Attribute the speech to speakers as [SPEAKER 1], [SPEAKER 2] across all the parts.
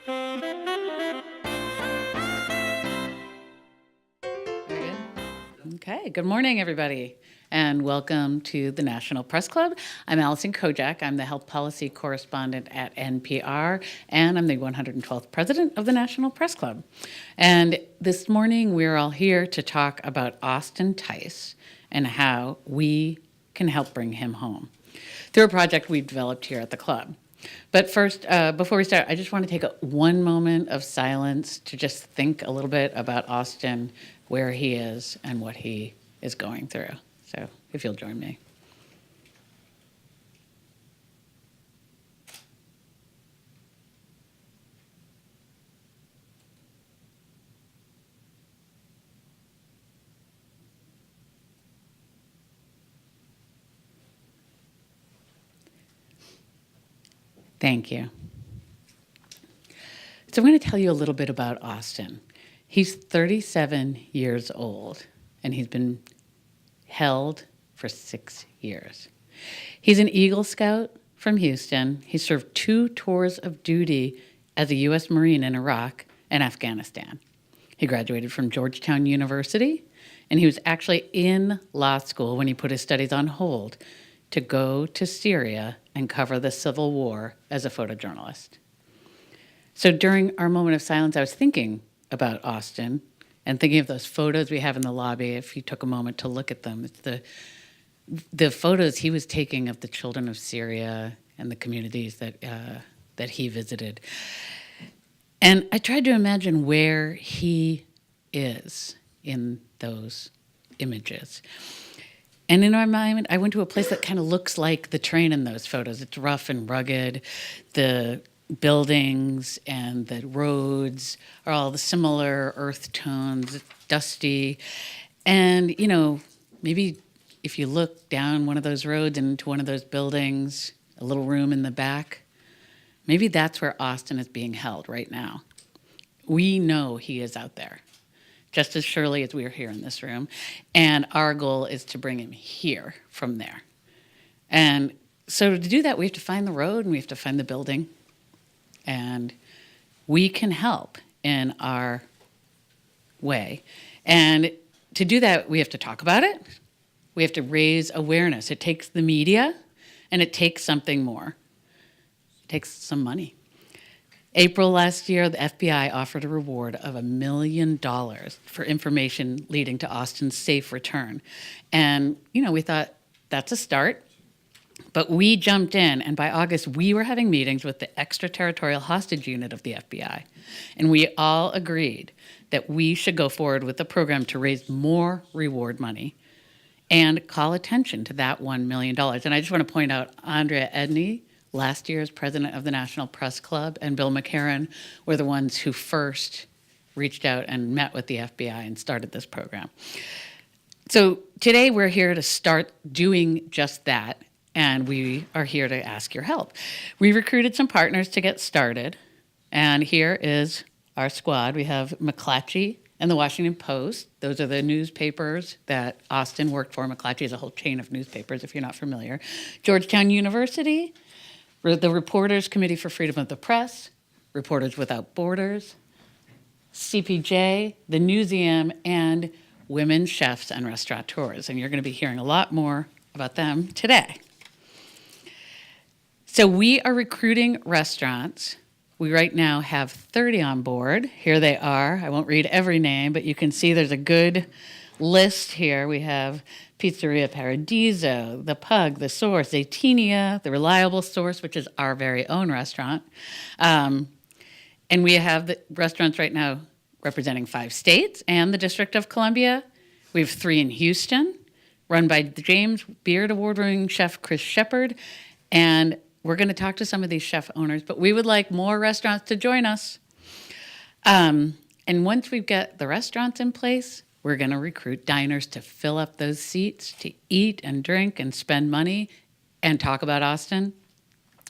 [SPEAKER 1] Okay, good morning, everybody, and welcome to the National Press Club. I'm Allison Kojak. I'm the health policy correspondent at NPR, and I'm the 112th president of the National Press Club. And this morning, we're all here to talk about Austin Tice and how we can help bring him home through a project we've developed here at the club. But first, before we start, I just want to take one moment of silence to just think a little bit about Austin, where he is, and what he is going through. So if you'll join me. Thank you. So I'm going to tell you a little bit about Austin. He's 37 years old, and he's been held for 6 years. He's an Eagle Scout from Houston. He served 2 tours of duty as a U.S. Marine in Iraq and Afghanistan. He graduated from Georgetown University, and he was actually in law school when he put his studies on hold to go to Syria and cover the civil war as a photojournalist. So during our moment of silence, I was thinking about Austin and thinking of those photos we have in the lobby. If you took a moment to look at them, it's the photos he was taking of the children of Syria and the communities that he visited. And I tried to imagine where he is in those images. And in my mind, I went to a place that kind of looks like the train in those photos. It's rough and rugged. The buildings and the roads are all the similar earth tones, it's dusty. And, you know, maybe if you look down one of those roads into one of those buildings, a little room in the back, maybe that's where Austin is being held right now. We know he is out there, just as surely as we are here in this room. And our goal is to bring him here from there. And so to do that, we have to find the road and we have to find the building. And we can help in our way. And to do that, we have to talk about it. We have to raise awareness. It takes the media, and it takes something more. It takes some money. April last year, the FBI offered a reward of $1 million for information leading to Austin's safe return. And, you know, we thought that's a start. But we jumped in, and by August, we were having meetings with the extraterritorial hostage unit of the FBI. And we all agreed that we should go forward with a program to raise more reward money and call attention to that $1 million. And I just want to point out, Andrea Edney, last year's president of the National Press Club, and Bill McCarran were the ones who first reached out and met with the FBI and started this program. So today we're here to start doing just that, and we are here to ask your help. We recruited some partners to get started, and here is our squad. We have McClatchy and the Washington Post. Those are the newspapers that Austin worked for. McClatchy is a whole chain of newspapers, if you're not familiar. Georgetown University, the Reporters Committee for Freedom of the Press, Reporters Without Borders, CPJ, the Newseum, and Women Chefs and Restaurateurs. And you're going to be hearing a lot more about them today. So we are recruiting restaurants. We right now have 30 on board. Here they are. I won't read every name, but you can see there's a good list here. We have Pizzeria Paradiso, The Pug, The Source, Zaytinia, The Reliable Source, which is our very own restaurant. And we have the restaurants right now representing 5 states and the District of Columbia. We have 3 in Houston, run by the James Beard Award-winning chef Chris Shepard. And we're going to talk to some of these chef owners, but we would like more restaurants to join us. And once we've got the restaurants in place, we're going to recruit diners to fill up those seats, to eat and drink and spend money and talk about Austin,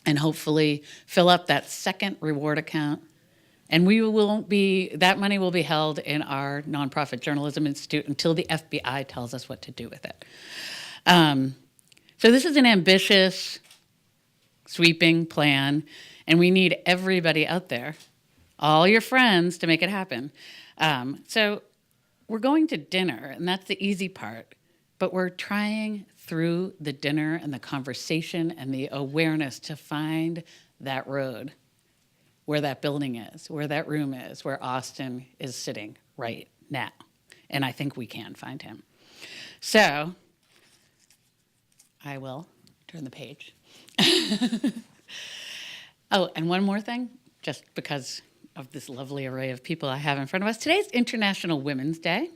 [SPEAKER 1] and hopefully fill up that second reward account. And that money will be held in our nonprofit journalism institute until the FBI tells us what to do with it. So this is an ambitious, sweeping plan, and we need everybody out there all your friends to make it happen. So we're going to dinner, and that's the easy part. But we're trying through the dinner and the conversation and the awareness to find that road, where that building is, where that room is, where Austin is sitting right now. And I think we can find him. So I will turn the page. Oh, and one more thing, just because of this lovely array of people I have in front of us. Today's International Women's Day.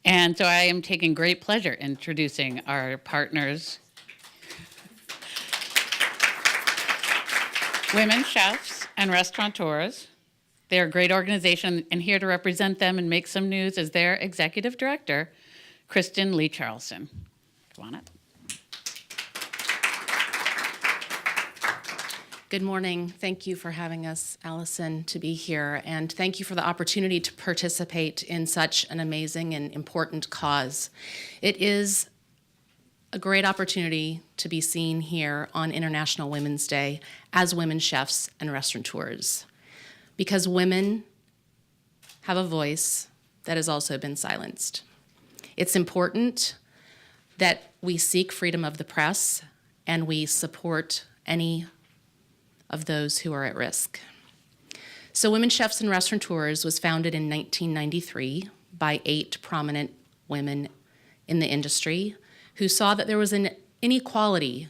[SPEAKER 1] And so I am taking great pleasure introducing our partners, women chefs and restaurateurs. They're a great organization, and here to represent them and make some news is their executive director, Kristen Lee Charlson. Come on up.
[SPEAKER 2] Good morning. Thank you for having us, Allison, to be here, and thank you for the opportunity to participate in such an amazing and important cause. It is a great opportunity to be seen here on International Women's Day as women chefs and restaurateurs, because women have a voice that has also been silenced. It's important that we seek freedom of the press and we support any of those who are at risk. So Women Chefs and Restaurateurs was founded in 1993 by 8 prominent women in the industry who saw that there was an inequality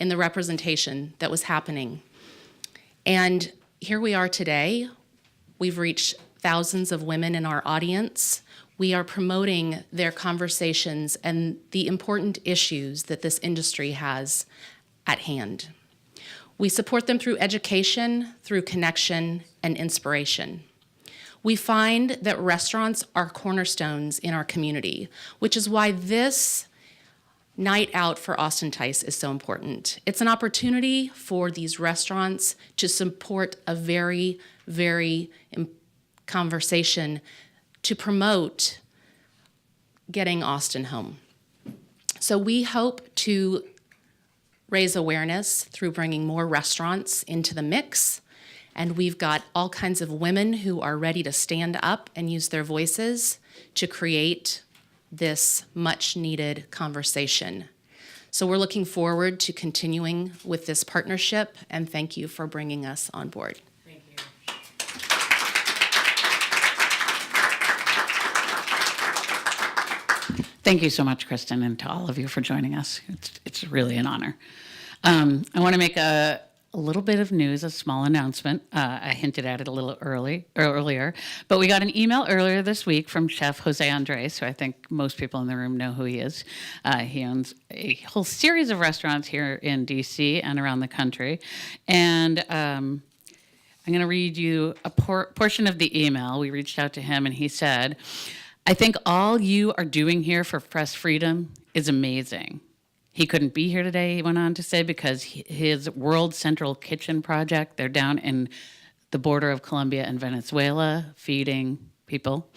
[SPEAKER 2] in the representation that was happening. And here we are today. We've reached thousands of women in our audience. We are promoting their conversations and the important issues that this industry has at hand. We support them through education, through connection, and inspiration. We find that restaurants are cornerstones in our community, which is why this night out for Austin Tice is so important. It's an opportunity for these restaurants to support a very, very conversation to promote getting Austin home. So we hope to raise awareness through bringing more restaurants into the mix. And we've got all kinds of women who are ready to stand up and use their voices to create this much needed conversation. So we're looking forward to continuing with this partnership, and thank you for bringing us on board.
[SPEAKER 1] Thank you. Thank you so much, Kristen, and to all of you for joining us. It's really an honor. I want to make a little bit of news, a small announcement. I hinted at it a little earlier, but we got an email earlier this week from Chef Jose Andres, who I think most people in the room know who he is. He owns a whole series of restaurants here in DC and around the country. And I'm going to read you a portion of the email. We reached out to him, and he said, "I think all you are doing here for press freedom is amazing." He couldn't be here today, he went on to say, because his World Central Kitchen project, they're down in the border of Colombia and Venezuela, feeding people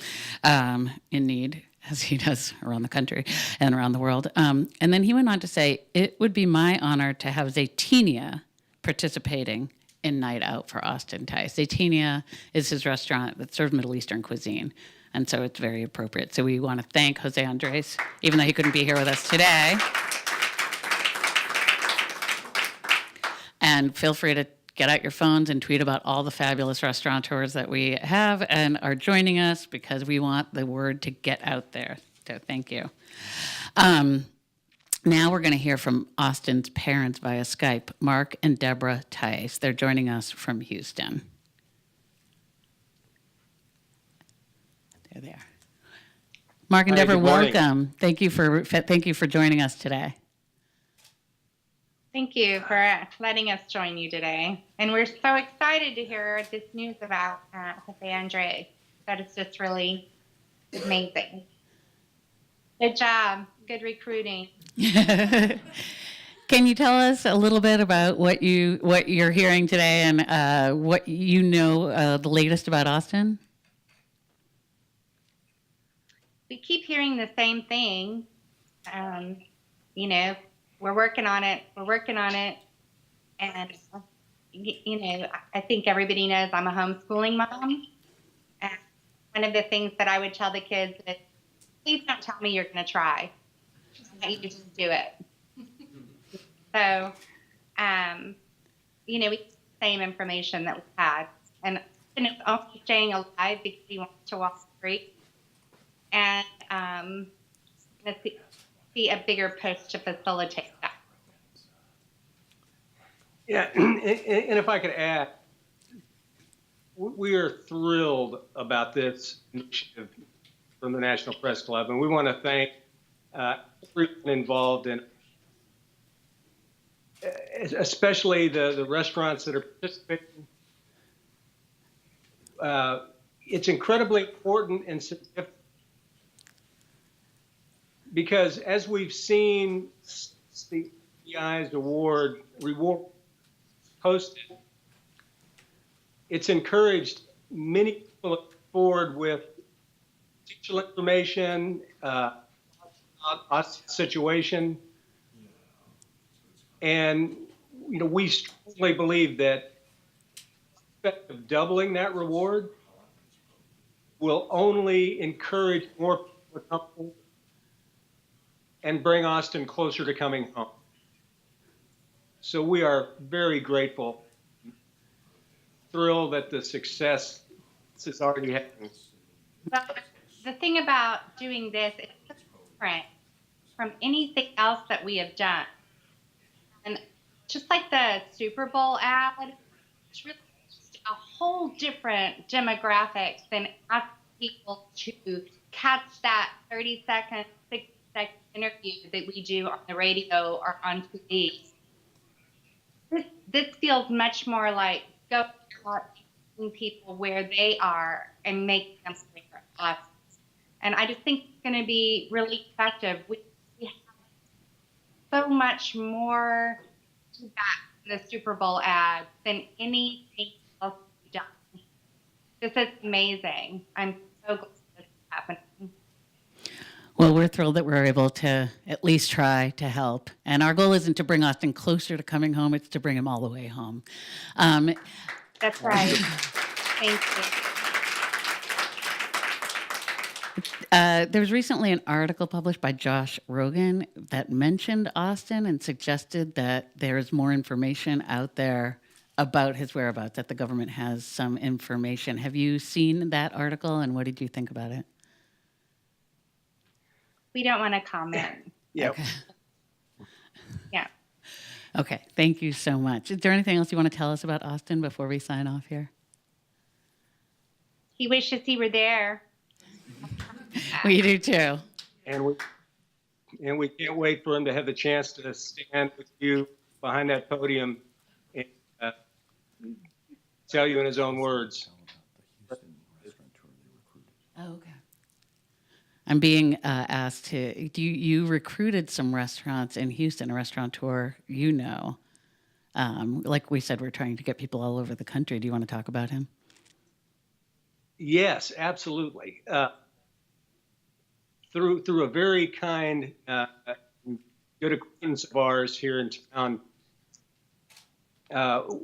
[SPEAKER 1] in need, as he does around the country and around the world. And then he went on to say, "It would be my honor to have Zaytinia participating in Night Out for Austin Tice." Zaytinia is his restaurant that serves Middle Eastern cuisine. And so it's very appropriate. So we want to thank Jose Andres, even though he couldn't be here with us today. And feel free to get out your phones and tweet about all the fabulous restaurateurs that we have and are joining us, because we want the word to get out there. So thank you. Now we're going to hear from Austin's parents via Skype, Mark and Deborah Tice. They're joining us from Houston. There they are. Mark and Deborah, welcome. Thank you for joining us today.
[SPEAKER 3] Thank you for letting us join you today. And we're so excited to hear this news about Jose Andres. That is just really amazing. Good job. Good recruiting.
[SPEAKER 1] Can you tell us a little bit about what you're hearing today and what you know the latest about Austin?
[SPEAKER 3] We keep hearing the same thing. We're working on it. And, I think everybody knows I'm a homeschooling mom. And one of the things that I would tell the kids is, please don't tell me you're going to try. You just do it. So, we get the same information that we had. And it's only staying alive because he wants to walk free. And let's see a bigger push to facilitate that.
[SPEAKER 4] Yeah, and if I could add, we are thrilled about this initiative from the National Press Club, and we want to thank everyone involved in, especially the restaurants that are participating. It's incredibly important and significant because as we've seen the CI's reward posted, it's encouraged many people to come forward with potential information about our situation. And, we strongly believe that the effect of doubling that reward will only encourage more people to come forward and bring Austin closer to coming home. So we are very grateful, thrilled at the success this is already happening.
[SPEAKER 3] But the thing about doing this is different from anything else that we have done. And just like the Super Bowl ad, it's really just a whole different demographic than asking people to catch that 30-second, 60-second interview that we do on the radio or on TV. This feels much more like go meeting people where they are and making them aware of us. And I just think it's going to be really effective. We have so much more feedback in the Super Bowl ad than anything else we've done. This is amazing. I'm so glad this is happening.
[SPEAKER 1] Well, we're thrilled that we're able to at least try to help. And our goal isn't to bring Austin closer to coming home, it's to bring him all the way home.
[SPEAKER 3] That's right. Thank you.
[SPEAKER 1] There was recently an article published by Josh Rogan that mentioned Austin and suggested that there is more information out there about his whereabouts, that the government has some information. Have you seen that article, and what did you think about it?
[SPEAKER 3] We don't want to comment.
[SPEAKER 4] Yeah.
[SPEAKER 1] Okay.
[SPEAKER 3] Yeah.
[SPEAKER 1] Okay, thank you so much. Is there anything else you want to tell us about Austin before we sign off here?
[SPEAKER 3] He wishes he were there.
[SPEAKER 1] We do too.
[SPEAKER 4] And we can't wait for him to have the chance to stand with you behind that podium and tell you in his own words.
[SPEAKER 1] Oh, okay. I'm being asked to, you recruited some restaurants in Houston, a restaurateur like we said, we're trying to get people all over the country. Do you want to talk about him?
[SPEAKER 4] Yes, absolutely. Through a very kind, good acquaintance of ours here in town,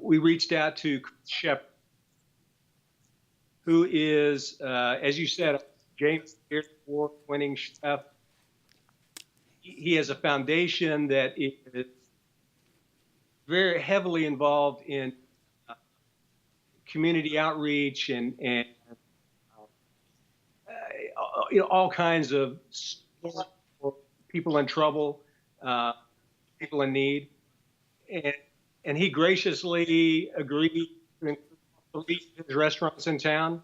[SPEAKER 4] we reached out to Chris Shepard, who is, as you said, James Beard Award-winning chef. He has a foundation that is very heavily involved in community outreach and all kinds of support for people in trouble, people in need, and he graciously agreed to include his restaurants in town.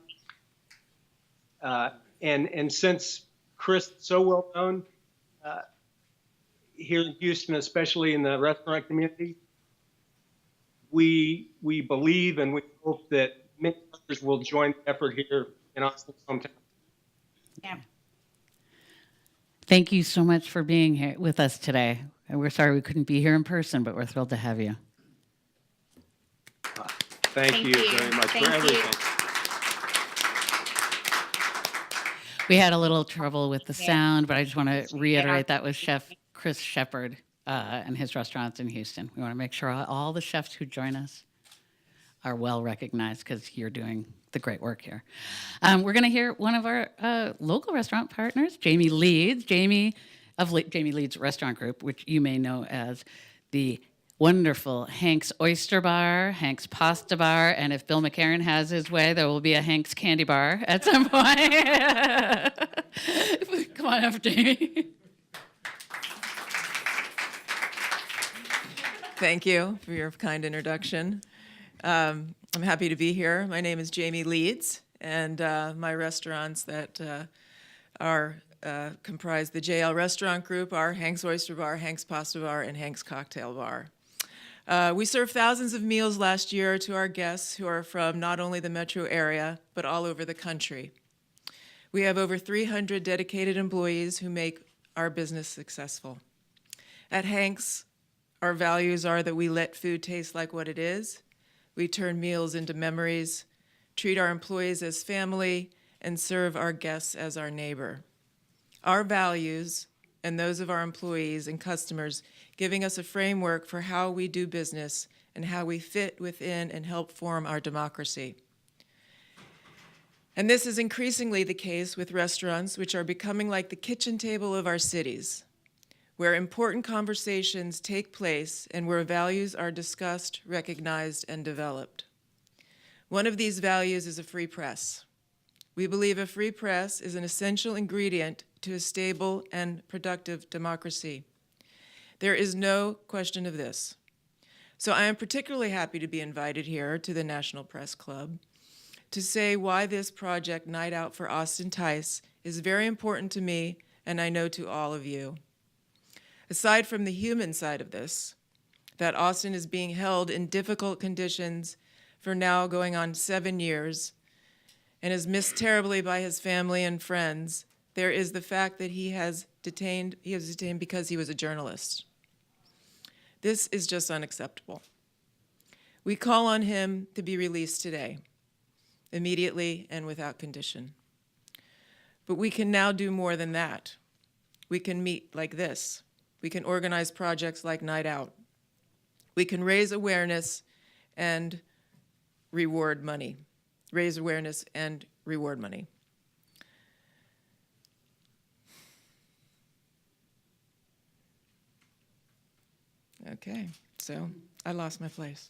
[SPEAKER 4] And since Chris is so well known here in Houston, especially in the restaurant community, we believe and we hope that many others will join the effort here in Austin's hometown.
[SPEAKER 3] Yeah.
[SPEAKER 1] Thank you so much for being here with us today. And we're sorry we couldn't be here in person, but we're thrilled to have you.
[SPEAKER 4] Thank you very much
[SPEAKER 3] Thank
[SPEAKER 4] for
[SPEAKER 3] you.
[SPEAKER 4] everything.
[SPEAKER 1] We had a little trouble with the sound, but I just want to reiterate that was Chef Chris Shepard and his restaurants in Houston. We want to make sure all the chefs who join us are well recognized because you're doing the great work here. We're going to hear one of our local restaurant partners, Jamie Leeds. Jamie Leeds Restaurant Group, which you may know as the wonderful Hank's Oyster Bar, Hank's Pasta Bar, and if Bill McCarran has his way, there will be a Hank's Candy Bar at some point. Come on up, Jamie.
[SPEAKER 5] Thank you for your kind introduction. I'm happy to be here. My name is Jamie Leeds, and my restaurants that comprise the JL Restaurant Group are Hank's Oyster Bar, Hank's Pasta Bar, and Hank's Cocktail Bar. We served thousands of meals last year to our guests who are from not only the metro area, but all over the country. We have over 300 dedicated employees who make our business successful. At Hank's, our values are that we let food taste like what it is, we turn meals into memories, treat our employees as family, and serve our guests as our neighbor. Our values and those of our employees and customers giving us a framework for how we do business and how we fit within and help form our democracy. And this is increasingly the case with restaurants, which are becoming like the kitchen table of our cities, where important conversations take place and where values are discussed, recognized, and developed. One of these values is a free press. We believe a free press is an essential ingredient to a stable and productive democracy. There is no question of this. So I am particularly happy to be invited here to the National Press Club to say why this project, Night Out for Austin Tice, is very important to me and I know to all of you. Aside from the human side of this, that Austin is being held in difficult conditions for now going on 7 years and is missed terribly by his family and friends, there is the fact that he was detained because he was a journalist. This is just unacceptable. We call on him to be released today, immediately and without condition. But we can now do more than that. We can meet like this. We can organize projects like Night Out. We can raise awareness and reward money. Raise awareness and reward money. Okay, so I lost my place.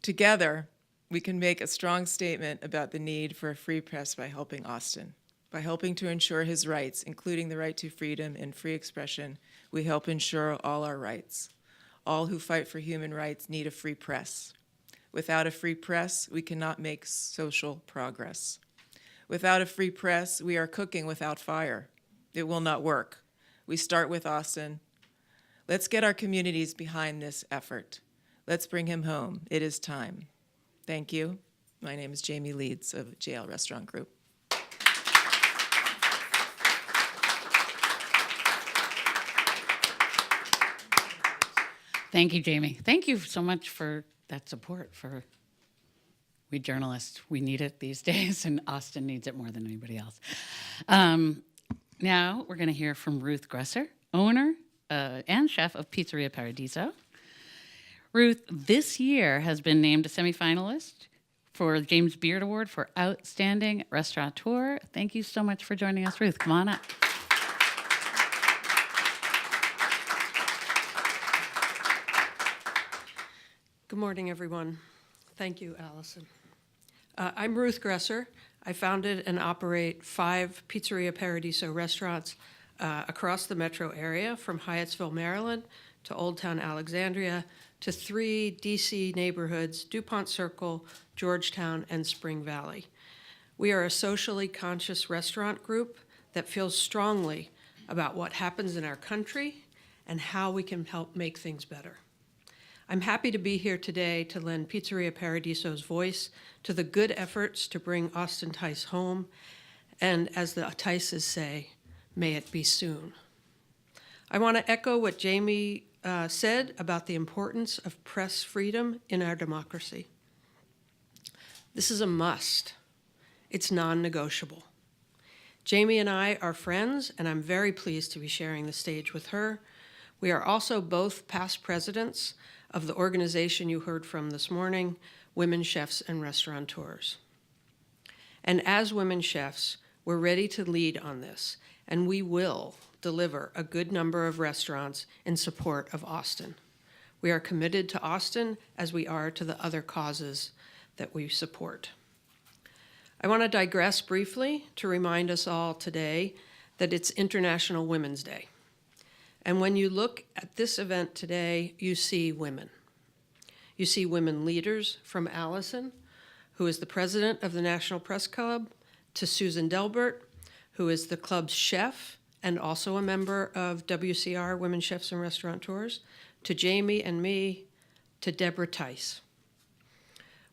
[SPEAKER 5] Together, we can make a strong statement about the need for a free press by helping Austin. By helping to ensure his rights, including the right to freedom and free expression, we help ensure all our rights. All who fight for human rights need a free press. Without a free press, we cannot make social progress. Without a free press, we are cooking without fire. It will not work. We start with Austin. Let's get our communities behind this effort. Let's bring him home. It is time. Thank you. My name is Jamie Leeds of JL Restaurant Group.
[SPEAKER 1] Thank you, Jamie. Thank you so much for that support for we journalists. We need it these days, and Austin needs it more than anybody else. Now we're going to hear from Ruth Gresser, owner and chef of Pizzeria Paradiso. Ruth, this year, has been named a semifinalist for the James Beard Award for Outstanding Restaurateur. Thank you so much for joining us, Ruth. Come on up.
[SPEAKER 6] Good morning, everyone. Thank you, Allison. I'm Ruth Gresser. I founded and operate 5 Pizzeria Paradiso restaurants across the metro area, from Hyattsville, Maryland, to Old Town Alexandria, to 3 DC neighborhoods, DuPont Circle, Georgetown, and Spring Valley. We are a socially conscious restaurant group that feels strongly about what happens in our country and how we can help make things better. I'm happy to be here today to lend Pizzeria Paradiso's voice to the good efforts to bring Austin Tice home, and as the Tices say, may it be soon. I want to echo what Jamie said about the importance of press freedom in our democracy. This is a must. It's non-negotiable. Jamie and I are friends, and I'm very pleased to be sharing the stage with her. We are also both past presidents of the organization you heard from this morning, Women Chefs and Restaurateurs. And as women chefs, we're ready to lead on this, and we will deliver a good number of restaurants in support of Austin. We are committed to Austin as we are to the other causes that we support. I want to digress briefly to remind us all today that it's International Women's Day. And when you look at this event today, you see women. You see women leaders, from Allison, who is the president of the National Press Club, to Susan Delbert, who is the club's chef and also a member of WCR, Women Chefs and Restaurateurs, to Jamie and me, to Deborah Tice.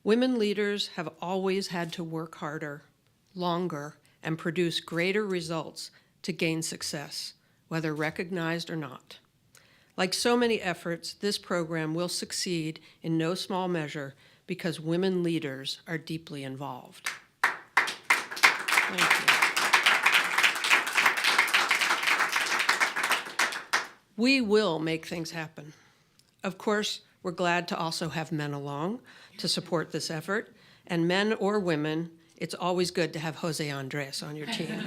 [SPEAKER 6] Women leaders have always had to work harder, longer, and produce greater results to gain success, whether recognized or not. Like so many efforts, this program will succeed in no small measure because women leaders are deeply involved. Thank you. We will make things happen. Of course, we're glad to also have men along to support this effort, and men or women, it's always good to have Jose Andres on your team.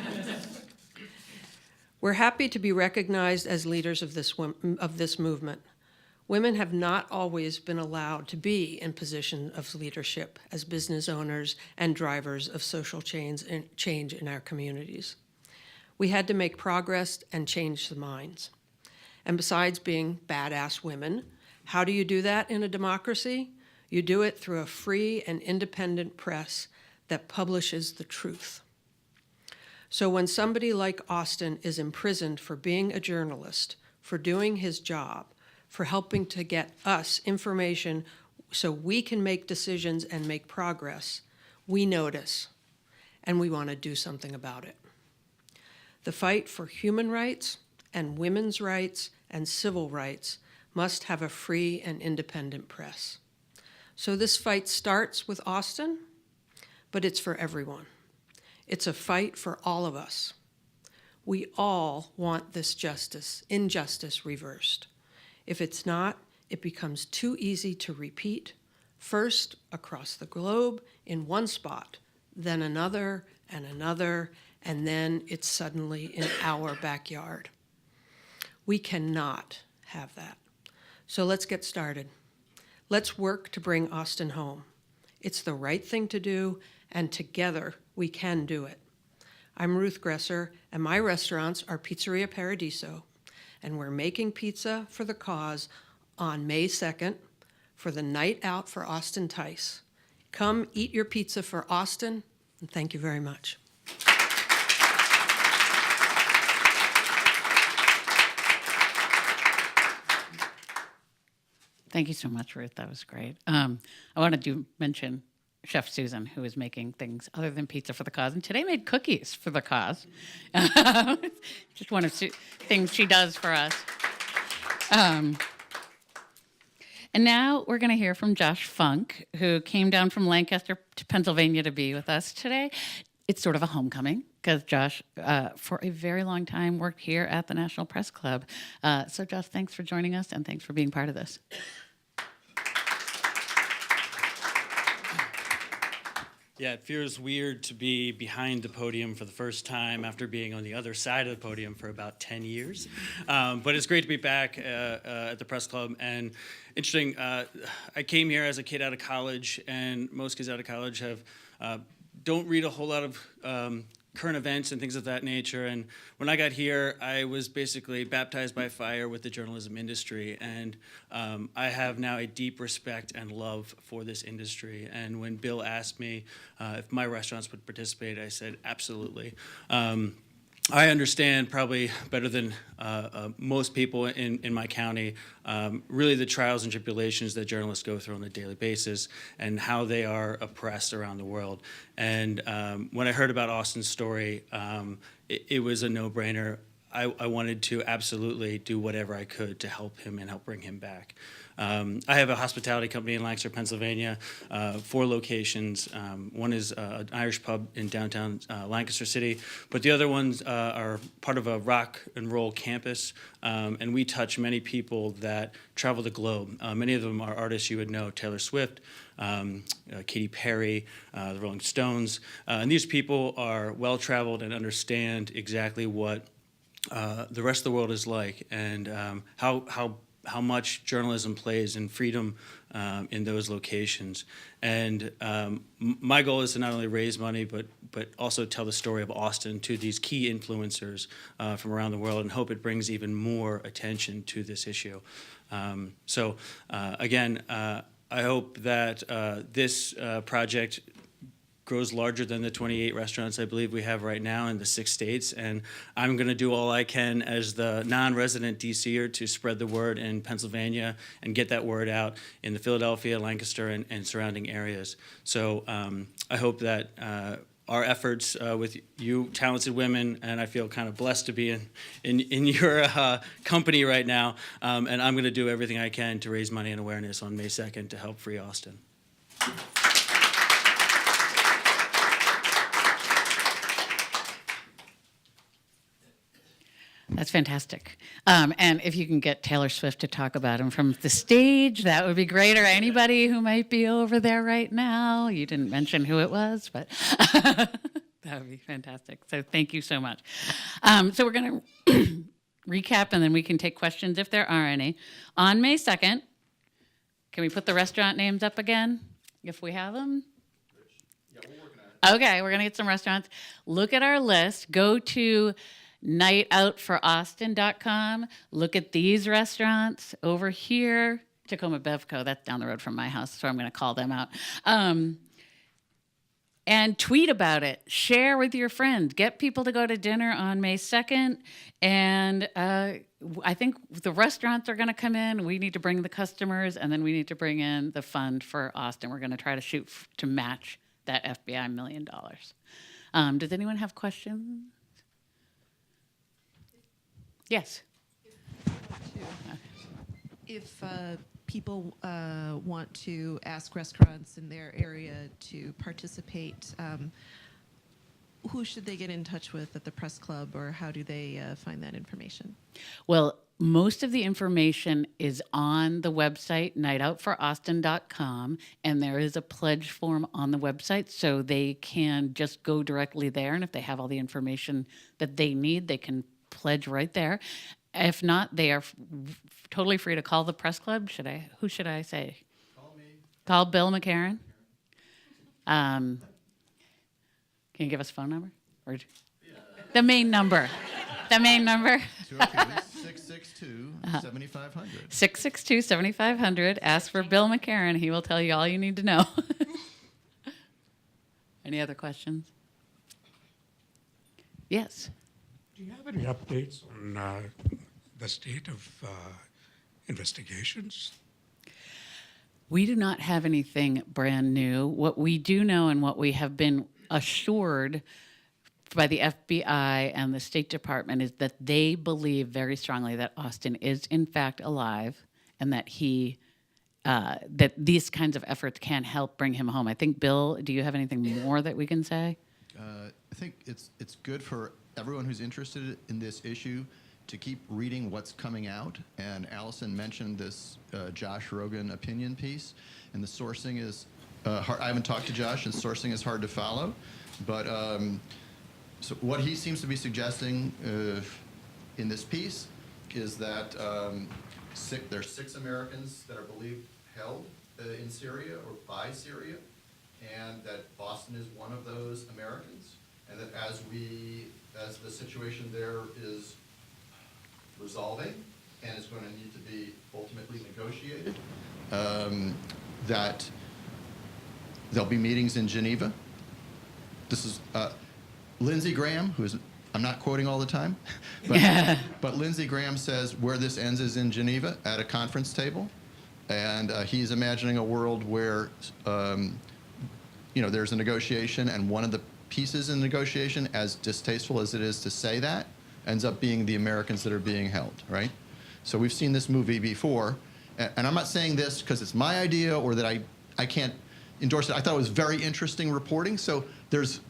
[SPEAKER 6] We're happy to be recognized as leaders of this movement. Women have not always been allowed to be in positions of leadership as business owners and drivers of social change in our communities. We had to make progress and change the minds. And besides being badass women, how do you do that in a democracy? You do it through a free and independent press that publishes the truth. So when somebody like Austin is imprisoned for being a journalist, for doing his job, for helping to get us information so we can make decisions and make progress, we notice, and we want to do something about it. The fight for human rights and women's rights and civil rights must have a free and independent press. So this fight starts with Austin, but it's for everyone. It's a fight for all of us. We all want this injustice reversed. If it's not, it becomes too easy to repeat, first across the globe in one spot, then another, and then it's suddenly in our backyard. We cannot have that. So let's get started. Let's work to bring Austin home. It's the right thing to do, and together we can do it. I'm Ruth Gresser, and my restaurants are Pizzeria Paradiso, and we're making pizza for the cause on May 2nd for the Night Out for Austin Tice. Come eat your pizza for Austin, and thank you very much.
[SPEAKER 1] Thank you so much, Ruth. That was great. I wanted to mention Chef Susan, who is making things other than pizza for the cause, and today made cookies for the cause. Just one of things she does for us. And now we're going to hear from Josh Funk, who came down from Lancaster to Pennsylvania to be with us today. It's sort of a homecoming because Josh, for a very long time, worked here at the National Press Club. So Josh, thanks for joining us and thanks for being part of this.
[SPEAKER 7] Yeah, it feels weird to be behind the podium for the first time after being on the other side of the podium for about 10 years. But it's great to be back at the Press Club. And interesting, I came here as a kid out of college, and most kids out of college don't read a whole lot of current events and things of that nature. And when I got here, I was basically baptized by fire with the journalism industry. And I have now a deep respect and love for this industry. And when Bill asked me if my restaurants would participate, I said, absolutely. I understand probably better than most people in my county really the trials and tribulations that journalists go through on a daily basis and how they are oppressed around the world. And when I heard about Austin's story, it was a no-brainer. I wanted to absolutely do whatever I could to help him and help bring him back. I have a hospitality company in Lancaster, Pennsylvania, 4 locations. One is an Irish pub in downtown Lancaster City, but the other ones are part of a rock and roll campus, and we touch many people that travel the globe. Many of them are artists you would know, Taylor Swift, Katy Perry, the Rolling Stones, and these people are well-traveled and understand exactly what the rest of the world is like, and how much journalism plays in freedom in those locations. And my goal is to not only raise money, but also tell the story of Austin to these key influencers from around the world, and hope it brings even more attention to this issue. Again, I hope that this project grows larger than the 28 restaurants I believe we have right now in the 6 states. And I'm going to do all I can as the non-resident DCer to spread the word in Pennsylvania and get that word out in the Philadelphia, Lancaster, and surrounding areas. So I hope that our efforts with you talented women, and I feel kind of blessed to be in your company right now, and I'm going to do everything I can to raise money and awareness on May 2nd to help free Austin.
[SPEAKER 1] That's fantastic. And if you can get Taylor Swift to talk about him from the stage, that would be great. Or anybody who might be over there right now. You didn't mention who it was, but that would be fantastic. So thank you so much. So we're going to recap, and then we can take questions if there are any. On May 2nd, can we put the restaurant names up again, if we have them?
[SPEAKER 8] Yeah, we're working on it.
[SPEAKER 1] Okay, we're going to get some restaurants. Look at our list. Go to nightoutfораustin.com. Look at these restaurants over here. Tacoma Bevco, that's down the road from my house, so I'm going to call them out. And tweet about it. Share with your friends. Get people to go to dinner on May 2nd. And I think the restaurants are going to come in. We need to bring the customers, and then we need to bring in the fund for Austin. We're going to try to shoot to match that FBI $1 million. Does anyone have questions? Yes.
[SPEAKER 9] If people want to ask restaurants in their area to participate, who should they get in touch with at the press club, or how do they find that information?
[SPEAKER 1] Well, most of the information is on the website, nightoutfораustin.com, and there is a pledge form on the website, so they can just go directly there, and if they have all the information that they need, they can pledge right there. If not, they are totally free to call the press club. Who should I say?
[SPEAKER 8] Call me.
[SPEAKER 1] Call Bill McCarran. Can you give us a phone number? Or the main number. The main number.
[SPEAKER 8] 662-7500.
[SPEAKER 1] 662-7500. Ask for Bill McCarran. He will tell you all you need to know. Any other questions? Yes.
[SPEAKER 10] Do you have any updates on the state of investigations?
[SPEAKER 1] We do not have anything brand new. What we do know, and what we have been assured by the FBI and the State Department, is that they believe very strongly that Austin is in fact alive, and that that these kinds of efforts can help bring him home. I think, Bill, do you have anything more that we can say?
[SPEAKER 8] I think it's good for everyone who's interested in this issue to keep reading what's coming out. And Allison mentioned this Josh Rogan opinion piece, and the sourcing is hard. I haven't talked to Josh, and sourcing is hard to follow. But so what he seems to be suggesting in this piece is that there's 6 Americans that are believed held in Syria or by Syria, and that Austin is one of those Americans, and that as the situation there is resolving and is going to need to be ultimately negotiated, that there'll be meetings in Geneva. This is Lindsey Graham, I'm not quoting all the time, but Lindsey Graham says where this ends is in Geneva at a conference table, and he's imagining a world where there's a negotiation, and one of the pieces in negotiation, as distasteful as it is to say that, ends up being the Americans that are being held, right? So we've seen this movie before, and I'm not saying this because it's my idea or that I can't endorse it. I thought it was very interesting reporting. So there's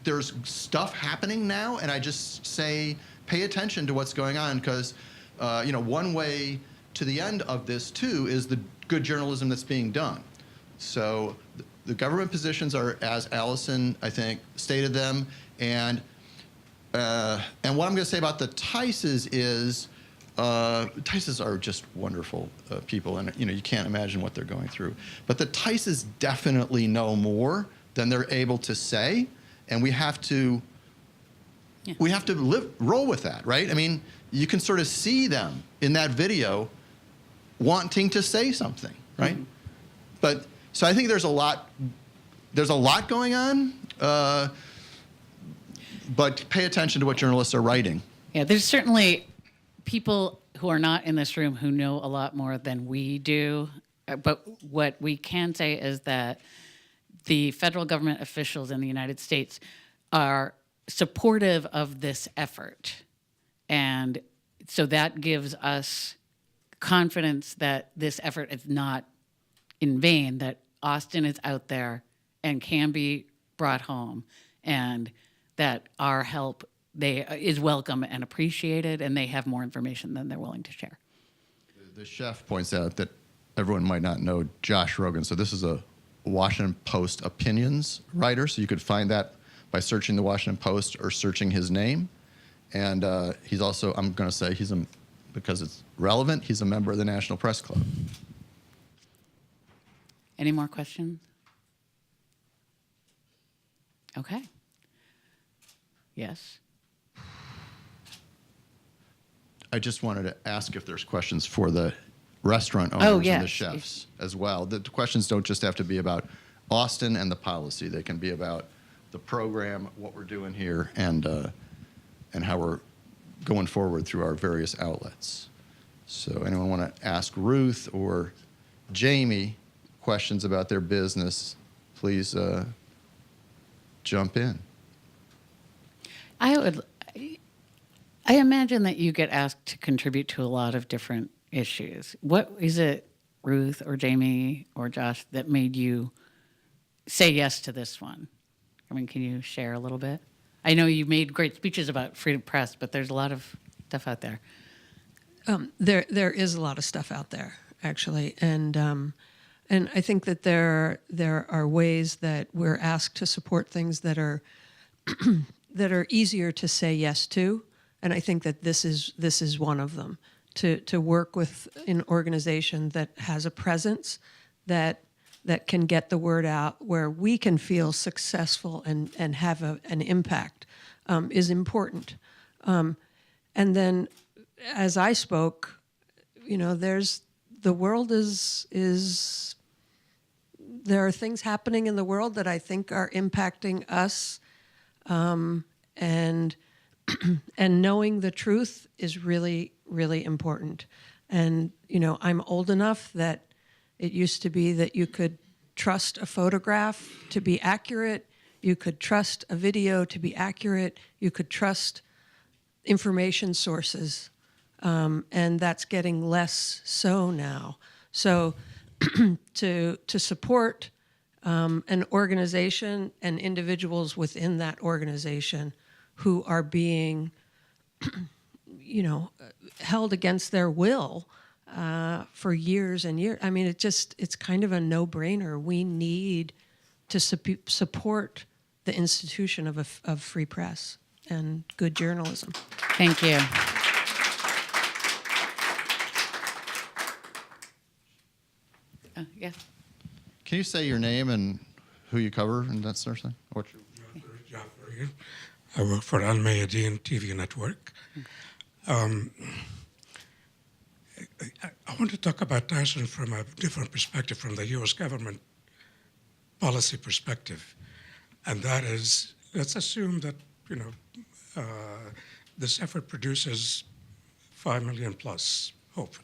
[SPEAKER 8] stuff happening now, and I just say pay attention to what's going on, because one way to the end of this too is the good journalism that's being done. So the government positions are, as Allison, I think, stated them, and what I'm going to say about the Tices is Tices are just wonderful people, and you can't imagine what they're going through. But the Tices definitely know more than they're able to say, and we have to roll with that, right? I mean, you can sort of see them in that video wanting to say something, right? Mm-hmm. But so I think there's a lot going on, but pay attention to what journalists are writing.
[SPEAKER 1] Yeah, there's certainly people who are not in this room who know a lot more than we do. But what we can say is that the federal government officials in the United States are supportive of this effort. And so that gives us confidence that this effort is not in vain, that Austin is out there and can be brought home, and that our help is welcome and appreciated, and they have more information than they're willing to share.
[SPEAKER 8] The chef points out that everyone might not know Josh Rogan. So this is a Washington Post opinions writer. So you could find that by searching the Washington Post or searching his name. And he's also, I'm going to say, because it's relevant, he's a member of the National Press Club.
[SPEAKER 1] Any more questions? Okay. Yes.
[SPEAKER 8] I just wanted to ask if there's questions for the restaurant owners and the chefs as well. The questions don't just have to be about Austin and the policy. They can be about the program, what we're doing here, and how we're going forward through our various outlets. So anyone want to ask Ruth or Jamie questions about their business, please jump in.
[SPEAKER 1] I imagine that you get asked to contribute to a lot of different issues. What is it, Ruth or Jamie or Josh, that made you say yes to this one? I mean, can you share a little bit? I know you made great speeches about freedom of press, but there's a lot of stuff out there.
[SPEAKER 6] There is a lot of stuff out there, actually, and I think that there are ways that we're asked to support things that are that are easier to say yes to, and I think that this is one of them. To work with an organization that has a presence that can get the word out, where we can feel successful and have an impact, is important. And then, as I spoke, the world is there are things happening in the world that I think are impacting us, and knowing the truth is really, really important. And I'm old enough that it used to be that you could trust a photograph to be accurate, you could trust a video to be accurate, you could trust information sources, and that's getting less so now. So to support an organization and individuals within that organization who are being held against their will for years and years. I mean, it's kind of a no-brainer. We need to support the institution of free press and good journalism.
[SPEAKER 1] Thank you. Yeah.
[SPEAKER 8] Can you say your name and who you cover and that sort of thing?
[SPEAKER 10] Jafari. I work for Al Mayadeen TV network. I want to talk about Tyson from a different perspective, from the U.S. government policy perspective. And that is, let's assume that, this effort produces 5 million plus, hopefully.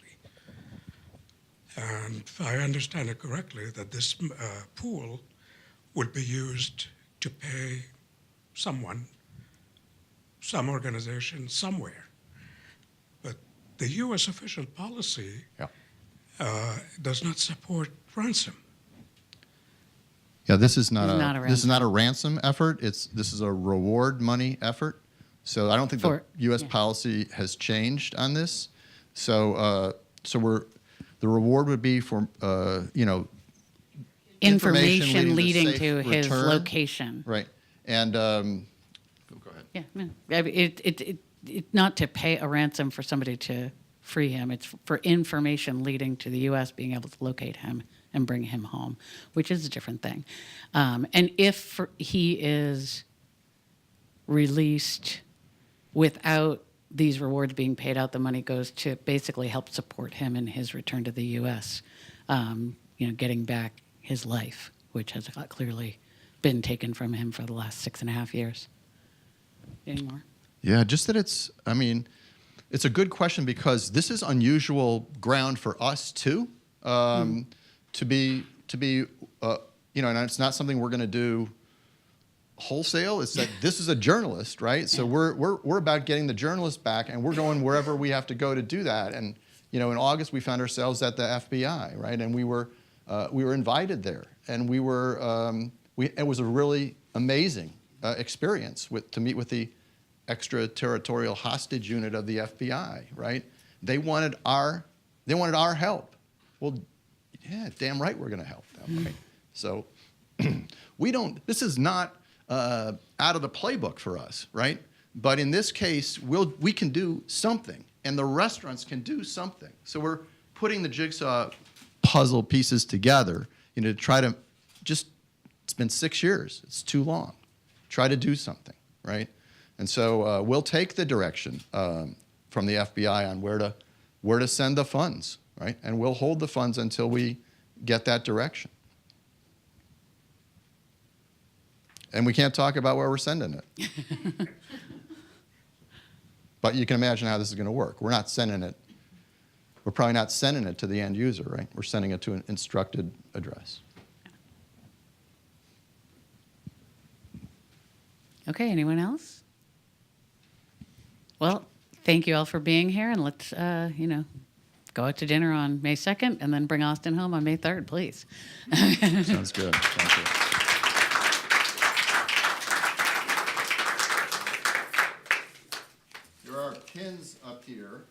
[SPEAKER 10] And if I understand it correctly, that this pool would be used to pay someone, some organization, somewhere, the U.S. official policy
[SPEAKER 8] Yeah.
[SPEAKER 10] does not support ransom.
[SPEAKER 8] Yeah, this is not
[SPEAKER 1] It's not a
[SPEAKER 8] this is not a ransom effort. This is a reward money effort. So I don't think the U.S. policy has changed on this. So the reward would be for
[SPEAKER 1] Information leading
[SPEAKER 8] safe
[SPEAKER 1] to his
[SPEAKER 8] return.
[SPEAKER 1] location.
[SPEAKER 8] Right. And go ahead.
[SPEAKER 1] Yeah, no. I mean, it's not to pay a ransom for somebody to free him. It's for information leading to the U.S. being able to locate him and bring him home, which is a different thing. And if he is released without these rewards being paid out, the money goes to basically help support him in his return to the U.S., getting back his life, which has clearly been taken from him for the last 6.5 years. Any more?
[SPEAKER 8] Yeah, just that it's a good question because this is unusual ground for us too. To be, and it's not something we're going to do wholesale. It's that this is a journalist, right? So we're about getting the journalist back, and we're going wherever we have to go to do that. And in August we found ourselves at the FBI, right? And we were invited there, and it was a really amazing experience to meet with the extraterritorial hostage unit of the FBI, right? They wanted our help. Well, yeah, damn right we're going to help them, right? So this is not out of the playbook for us, right? But in this case, we can do something, and the restaurants can do something. So we're putting the jigsaw puzzle pieces together, to try to it's been 6 years. It's too long. Try to do something, right? And so we'll take the direction from the FBI on where to send the funds, right? And we'll hold the funds until we get that direction. And we can't talk about where we're sending it. But you can imagine how this is going to work. We're probably not sending it to the end user, right? We're sending it to an instructed address.
[SPEAKER 1] Okay, anyone else? Well, thank you all for being here, and let's, go out to dinner on May 2nd and then bring Austin home on May 3rd, please.
[SPEAKER 8] Sounds good. Thank you. There are pins up here.